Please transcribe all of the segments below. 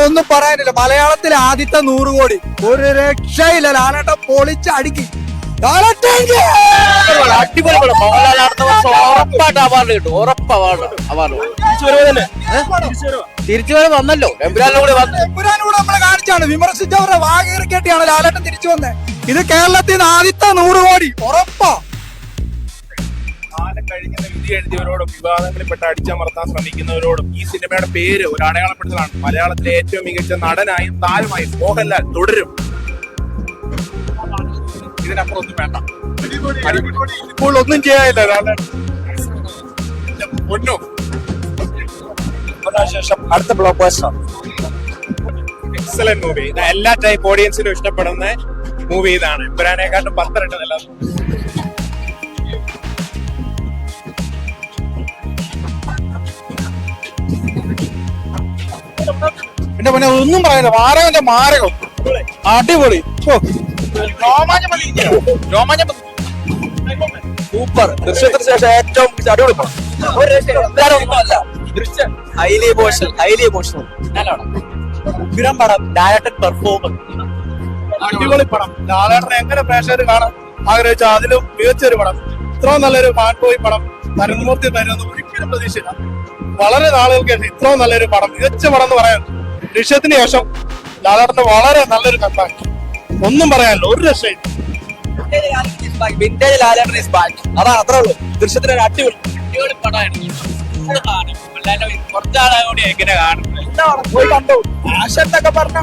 ഒന്നും പറയാനില്ല. മലയാളത്തിലെ ആദ്യത്തെ 100 കോടി ഒരു രക്ഷയില്ല. ലാലേട്ടൻ പൊളിച്ചടുക്കി. അടിപൊളി പടം. മോഹൻലാൽ അടുത്ത വർഷം ഉറപ്പായിട്ട് അവാർഡ് കിട്ടും. ഉറപ്പ് അവാർഡ് തിരിച്ചു വരെ വന്നല്ലോ. എമ്പുരാനോട് നമ്മളെ കാണിച്ചാണ് വിമർശിച്ചവരുടെ വാകേറി കേട്ടിയാണ് ലാലേട്ടൻ തിരിച്ചു വന്നത്. ഇത് കേരളത്തിൽ നിന്ന് ആദ്യത്തെ 100 കോടി ഉറപ്പാ. കാലം കഴിഞ്ഞെന്ന് വിധി എഴുതിയവരോടും വിവാദങ്ങളിൽപ്പെട്ട അടിച്ചമർത്താൻ ശ്രമിക്കുന്നവരോടും ഈ സിനിമയുടെ പേര് ഒരു അടയാളപ്പെടുത്തലാണ്. മലയാളത്തിലെ ഏറ്റവും മികച്ച നടനായും താരമായും മോഹൻലാൽ തുടരും. ഇതിനപ്പുറം ഒന്നും വേണ്ട. ഇപ്പോൾ ഒന്നും ചെയ്യാനില്ല. പൊന്നു ശേഷം അടുത്ത ബ്ലോക്ക് ബസ്റ്റർ. Excellent movie. എല്ലാ ടൈപ്പ് ഓഡിയൻസിനും ഇഷ്ടപ്പെടുന്ന മൂവി ഇതാണ്. എമ്പുരാനെക്കാട്ടും 10 ഇരട്ടി നല്ല. പിന്നെ ഒന്നും പറയാനില്ല. മാരകന്റെ മാരകം അടിപൊളി. സൂപ്പർ. ദൃശ്യത്തിന് ശേഷം ഏറ്റവും അടിപൊളി പടം. ഹൈലി ഇമോഷണൽ ഉഗ്രം പടം. ലാലേട്ടൻ പെർഫോമൻസ് അടിപൊളി പടം. ലാലേട്ടനെ എങ്ങനെ പ്രേക്ഷകർ കാണാൻ ആഗ്രഹിച്ചാൽ അതിലും മികച്ചൊരു പടം. ഇത്രയും നല്ലൊരു മാൻപോയി പടം നരേന്ദ്രമൂർത്തി തരുന്നത് ഒരിക്കലും പ്രതീക്ഷയില്ല. വളരെ നാളുകൾക്ക് ശേഷം ഇത്രയും നല്ലൊരു പടം, മികച്ച പടം എന്ന് പറയാൻ. ദൃശ്യത്തിന് ശേഷം ലാലേട്ടന്റെ വളരെ നല്ലൊരു കമ്പാക്ക്. ഒന്നും പറയാനില്ല. ഒരു രക്ഷയില്ല. Vintage Lalettan is back. അതാണ് അത്രേ ഉള്ളൂ. ദൃശ്യത്തിന് ഒരു അടിപൊളി പടമാണ്. കുറച്ചാളോടെ എങ്ങനെ കാണും. പോയി കണ്ടു. ആശയൊക്കെ പറഞ്ഞ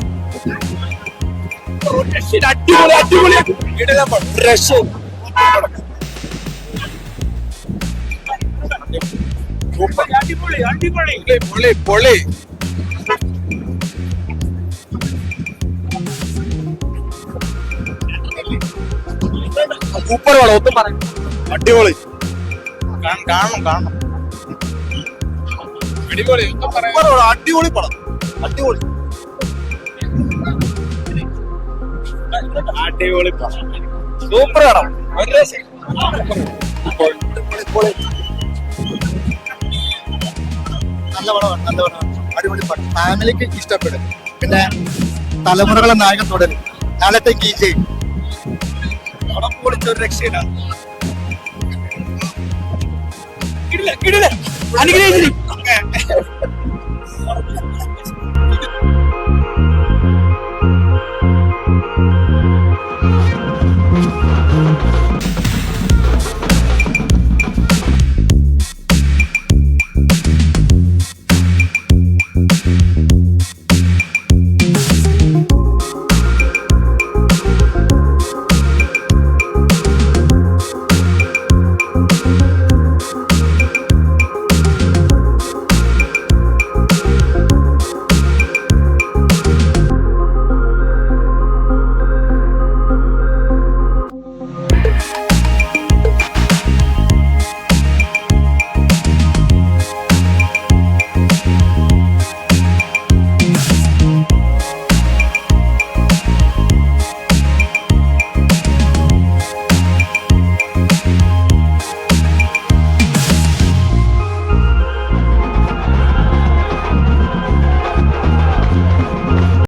അടിപൊളി അടിപൊളി അടിപൊളി അടിപൊളി പൊളി പൊളി. സൂപ്പർ പടം. ഒന്നും പറയാം. അടിപൊളി. കാണണം കാണണം. അടിപൊളി. അടിപൊളി പടം. അടിപൊളി അടിപൊളി പടം. സൂപ്പർ പടം. നല്ല പടമാണ്. നല്ല പടമാണ്. അടിപൊളി പടം. ഫാമിലിക്ക് ഇഷ്ടപ്പെടും. പിന്നെ തലമുറകളെ നായകൻ തുടരും. ലാലേട്ടൻ കീജയും പടം പൊളിച്ചൊരു രക്ഷയില്ല. അനുഗ്രഹിച്ചിരിക്കും.